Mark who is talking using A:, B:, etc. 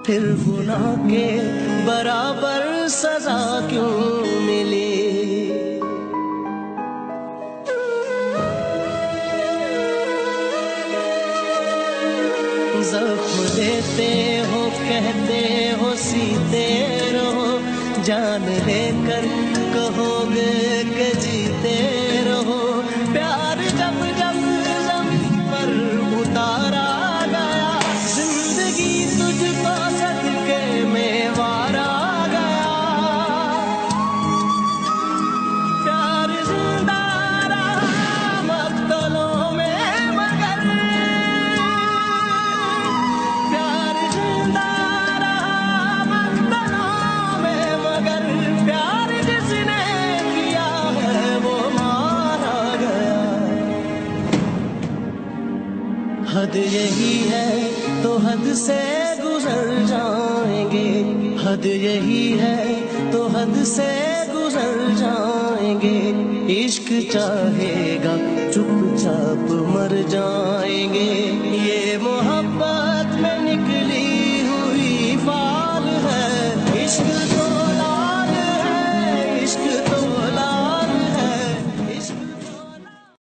A: फिर गुनाह के बराबर सजा क्यों मिली। जख्म देते हो कहते हो सीते रहो, जान लेकर कहोगे कि जीते रहो। प्यार जब जब ज़मीन पर उतारा गया, जिंदगी तुझको सदके में वारा गया। प्यार जिंदा रहा मक्तलों में मगर, प्यार जिंदा रहा मक्तलों में मगर, प्यार जिसने किया है वो मारा गया। हद यही है तो हद से गुजर जाएंगे, हद यही है तो हद से गुजर जाएंगे। इश्क चाहेगा चुपचाप मर जाएंगे। ये